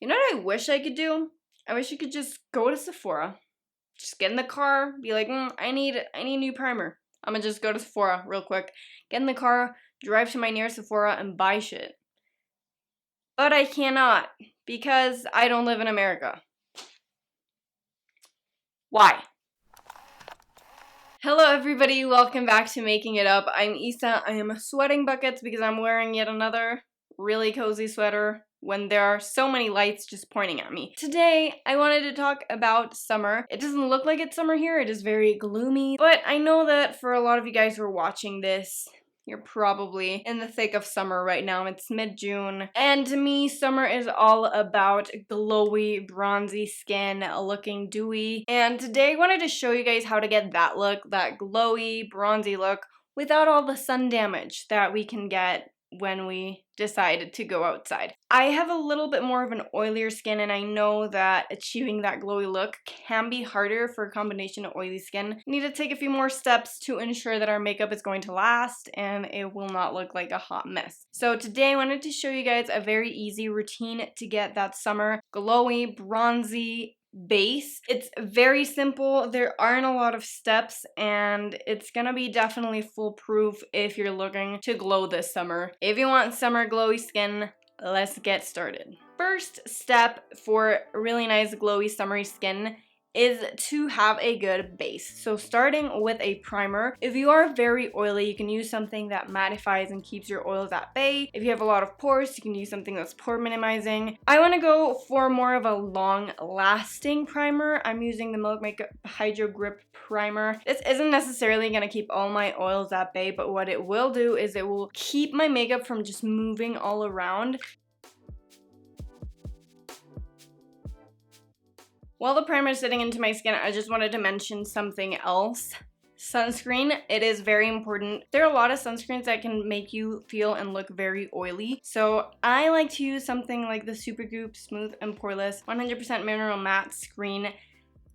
You know what I wish I could do? I wish I could just go to Sephora, just get in the car, be like, I need new primer. I'm gonna just go to Sephora real quick, get in the car, drive to my nearest Sephora, and buy shit. But I cannot, because I don't live in America. Why? Hello everybody, welcome back to Making It Up. I'm Issa. I am sweating buckets because I'm wearing yet another really cozy sweater when there are so many lights just pointing at me. Today, I wanted to talk about summer. It doesn't look like it's summer here, it is very gloomy, but I know that for a lot of you guys who are watching this, you're probably in the thick of summer right now. It's mid-June. And to me, summer is all about glowy, bronzy skin, looking dewy. And today I wanted to show you guys how to get that look, that glowy, bronzy look, without all the sun damage that we can get when we decide to go outside. I have a little bit more of an oilier skin, and I know that achieving that glowy look can be harder for a combination of oily skin. We need to take a few more steps to ensure that our makeup is going to last and it will not look like a hot mess. So today I wanted to show you guys a very easy routine to get that summer glowy, bronzy base. It's very simple, there aren't a lot of steps, and it's gonna be definitely foolproof if you're looking to glow this summer. If you want summer glowy skin, let's get started. First step for really nice glowy summery skin is to have a good base. So starting with a primer. If you are very oily, you can use something that mattifies and keeps your oils at bay. If you have a lot of pores, you can use something that's pore minimizing. I want to go for more of a long lasting primer. I'm using the Milk Makeup Hydro Grip Primer. This isn't necessarily going to keep all my oils at bay, but what it will do is it will keep my makeup from just moving all around. While the primer is sitting into my skin, I just wanted to mention something else. Sunscreen, it is very important. There are a lot of sunscreens that can make you feel and look very oily. So I like to use something like the Supergoop Smooth and Poreless 100% Mineral Matte Screen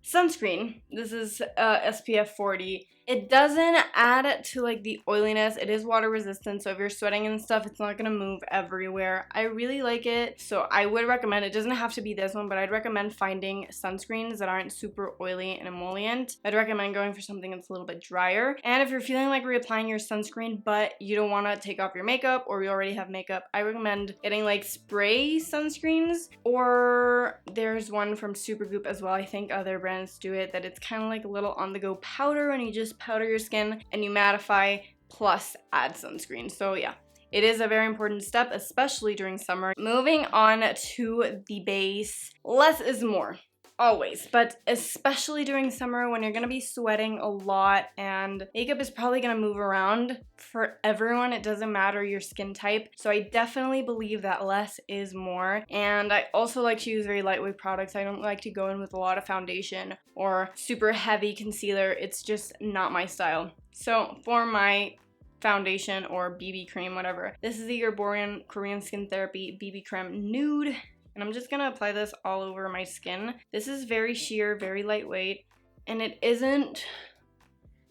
Sunscreen. This is SPF 40. It doesn't add to like the oiliness. It is water resistant, so if you're sweating and stuff, it's not gonna move everywhere. I really like it, so I would recommend it. It doesn't have to be this one, but I'd recommend finding sunscreens that aren't super oily and emollient. I'd recommend going for something that's a little bit drier. And if you're feeling like reapplying your sunscreen, but you don't wanna take off your makeup or you already have makeup, I recommend getting like spray sunscreens, or there's one from Supergoop as well. I think other brands do it, that it's kind of like a little on-the-go powder, and you just powder your skin and you mattify plus add sunscreen. So yeah, it is a very important step, especially during summer. Moving on to the base. Less is more, always, but especially during summer when you're gonna be sweating a lot and makeup is probably gonna move around for everyone. It doesn't matter your skin type. So I definitely believe that less is more. And I also like to use very lightweight products. I don't like to go in with a lot of foundation or super heavy concealer. It's just not my style. So for my foundation or BB cream, whatever, this is the Herborian Korean Skin Therapy BB Creme Nude. And I'm just gonna apply this all over my skin. This is very sheer, very lightweight, and it isn't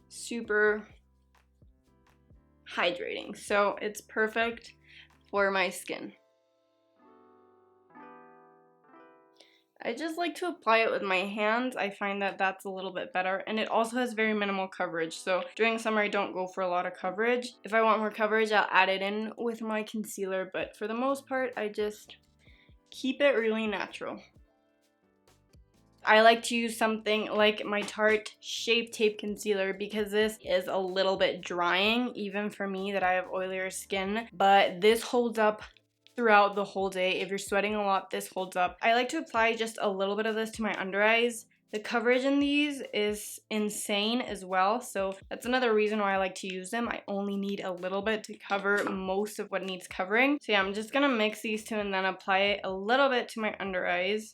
super hydrating. So it's perfect for my skin. I just like to apply it with my hands. I find that that's a little bit better, and it also has very minimal coverage. So during summer, I don't go for a lot of coverage. If I want more coverage, I'll add it in with my concealer, but for the most part, I just keep it really natural. I like to use something like my Tarte Shape Tape Concealer because this is a little bit drying, even for me that I have oilier skin, but this holds up throughout the whole day. If you're sweating a lot, this holds up. I like to apply just a little bit of this to my under eyes. The coverage in these is insane as well, so that's another reason why I like to use them. I only need a little bit to cover most of what needs covering. So yeah, I'm just gonna mix these two and then apply it a little bit to my under eyes.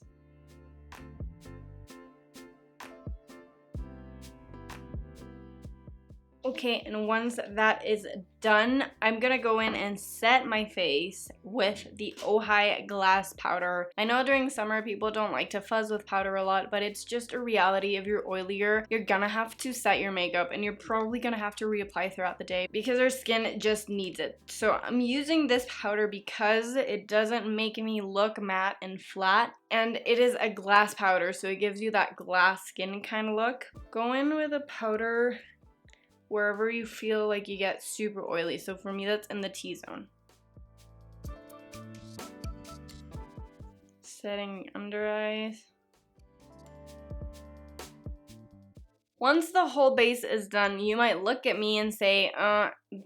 Okay, and once that is done, I'm gonna go in and set my face with the Ojai glass powder. I know during summer people don't like to fuzz with powder a lot, but it's just a reality. If you're oilier, you're gonna have to set your makeup and you're probably gonna have to reapply throughout the day because our skin just needs it. So I'm using this powder because it doesn't make me look matte and flat, and it is a glass powder, so it gives you that glass skin kind of look. Go in with a powder wherever you feel like you get super oily. So for me, that's in the T-zone. Setting under eyes. Once the whole base is done, you might look at me and say,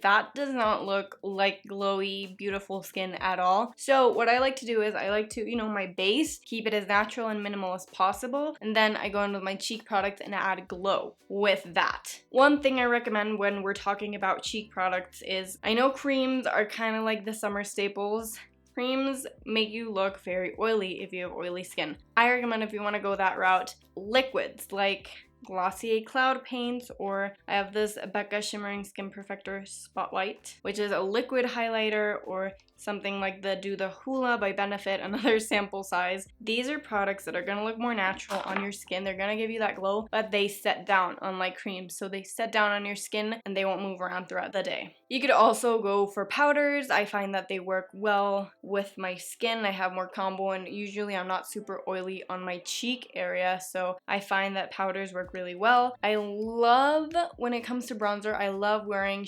that does not look like glowy, beautiful skin at all. So what I like to do is I like to, my base, keep it as natural and minimal as possible. And then I go in with my cheek product and add glow with that. One thing I recommend when we're talking about cheek products is, I know creams are kind of like the summer staples. Creams make you look very oily if you have oily skin. I recommend, if you want to go that route, liquids like Glossier Cloud Paint, or I have this Becca Shimmering Skin Perfector Spotlight, which is a liquid highlighter, or something like the Do the Hoola by Benefit, another sample size. These are products that are going to look more natural on your skin. They're going to give you that glow, but they set down, unlike creams. So they set down on your skin and they won't move around throughout the day. You could also go for powders. I find that they work well with my skin. I have more combo, and usually I'm not super oily on my cheek area, so I find that powders work really well. I love, when it comes to bronzer, I love wearing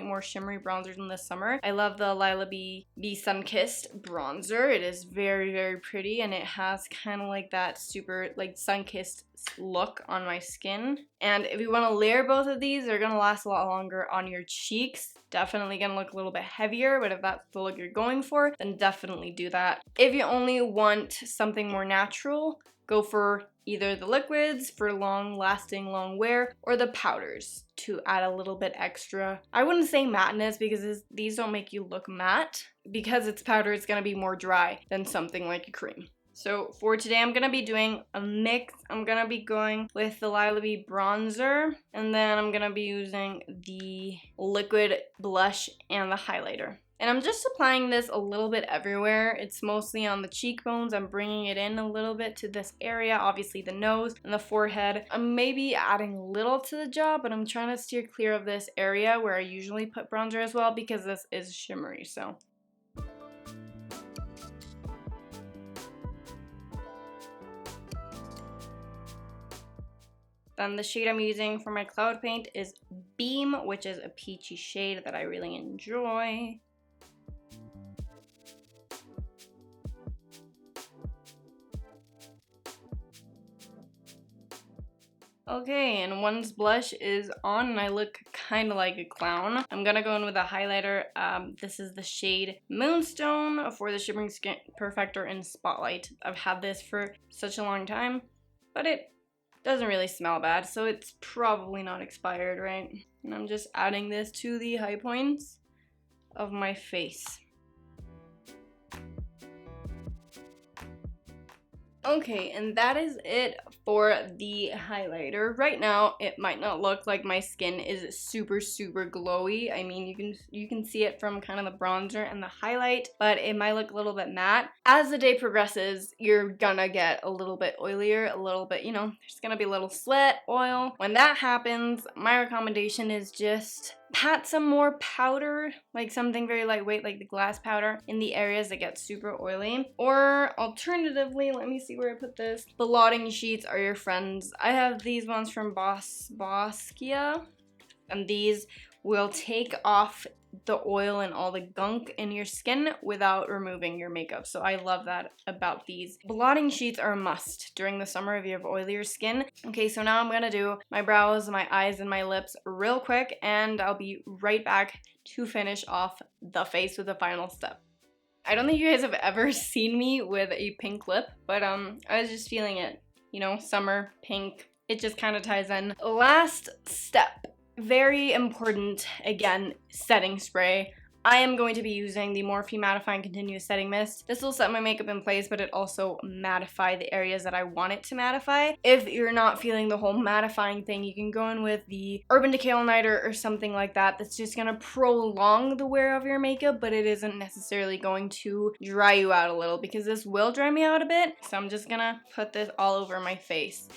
more shimmery bronzers in the summer. I love the Lila Bee Sunkissed bronzer. It is very, very pretty, and it has kind of like that super like sun-kissed look on my skin. And if you want to layer both of these, they're going to last a lot longer on your cheeks. Definitely going to look a little bit heavier, but if that's the look you're going for, then definitely do that. If you only want something more natural, go for either the liquids for long-lasting, long wear, or the powders to add a little bit extra. I wouldn't say matteness, because these don't make you look matte. Because it's powder, it's going to be more dry than something like a cream. So for today, I'm going to be doing a mix. I'm going to be going with the Lila Bee bronzer, and then I'm going to be using the liquid blush and the highlighter. And I'm just applying this a little bit everywhere. It's mostly on the cheekbones. I'm bringing it in a little bit to this area, obviously the nose and the forehead. I'm maybe adding a little to the jaw, but I'm trying to steer clear of this area where I usually put bronzer as well, because this is shimmery, so. Then the shade I'm using for my cloud paint is Beam, which is a peachy shade that I really enjoy. Okay, and once blush is on and I look kind of like a clown, I'm gonna go in with a highlighter. This is the shade Moonstone for the Shimmering Skin Perfector in Spotlight. I've had this for such a long time, but it doesn't really smell bad, so it's probably not expired, right? And I'm just adding this to the high points of my face. Okay, and that is it for the highlighter. Right now, it might not look like my skin is super, super glowy. I mean, you can see it from kind of the bronzer and the highlight, but it might look a little bit matte. As the day progresses, you're gonna get a little bit oilier, a little bit, there's gonna be a little sweat, oil. When that happens, my recommendation is just pat some more powder, like something very lightweight like the glass powder, in the areas that get super oily. Or alternatively, let me see where I put this. Blotting sheets are your friends. I have these ones from Boskia, and these will take off the oil and all the gunk in your skin without removing your makeup. So I love that about these. Blotting sheets are a must during the summer if you have oilier skin. Okay, so now I'm gonna do my brows, my eyes, and my lips real quick, and I'll be right back to finish off the face with the final step. I don't think you guys have ever seen me with a pink lip, but I was just feeling it. Summer, pink, it just kind of ties in. Last step. Very important, again, setting spray. I am going to be using the Morphe Mattifying Continuous Setting Mist. This will set my makeup in place, but it also mattify the areas that I want it to mattify. If you're not feeling the whole mattifying thing, you can go in with the Urban Decay All Nighter or something like that. That's just gonna prolong the wear of your makeup, but it isn't necessarily going to dry you out a little, because this will dry me out a bit. So I'm just gonna put this all over my face.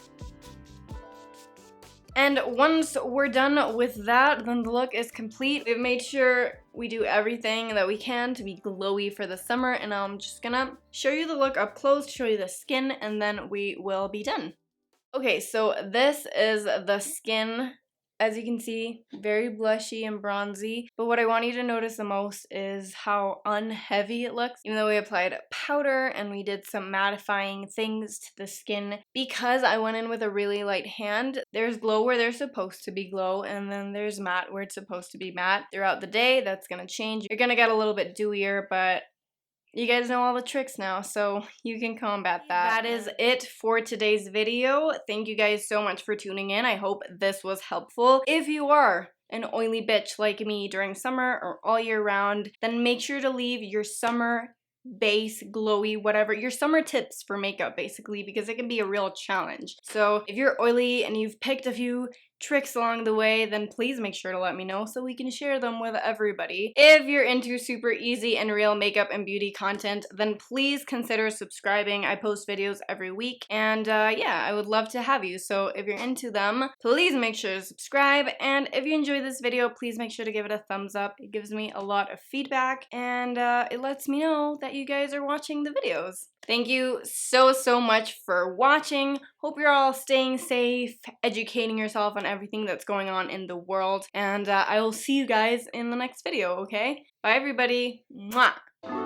And once we're done with that, then the look is complete. We've made sure we do everything that we can to be glowy for the summer, and I'm just gonna show you the look up close, show you the skin, and then we will be done. Okay, so this is the skin. As you can see, very blushy and bronzy. But what I want you to notice the most is how unheavy it looks. Even though we applied powder and we did some mattifying things to the skin, because I went in with a really light hand, there's glow where there's supposed to be glow, and then there's matte where it's supposed to be matte. Throughout the day, that's gonna change. You're gonna get a little bit dewier, but you guys know all the tricks now, so you can combat that. That is it for today's video. Thank you guys so much for tuning in. I hope this was helpful. If you are an oily bitch like me during summer or all year round, then make sure to leave your summer base, glowy, whatever, your summer tips for makeup basically, because it can be a real challenge. So if you're oily and you've picked a few tricks along the way, then please make sure to let me know so we can share them with everybody. If you're into super easy and real makeup and beauty content, then please consider subscribing. I post videos every week, and yeah, I would love to have you. So if you're into them, please make sure to subscribe, and if you enjoyed this video, please make sure to give it a thumbs up. It gives me a lot of feedback, and it lets me know that you guys are watching the videos. Thank you so much for watching. Hope you're all staying safe, educating yourself on everything that's going on in the world, and I will see you guys in the next video, okay? Bye everybody. Mwah!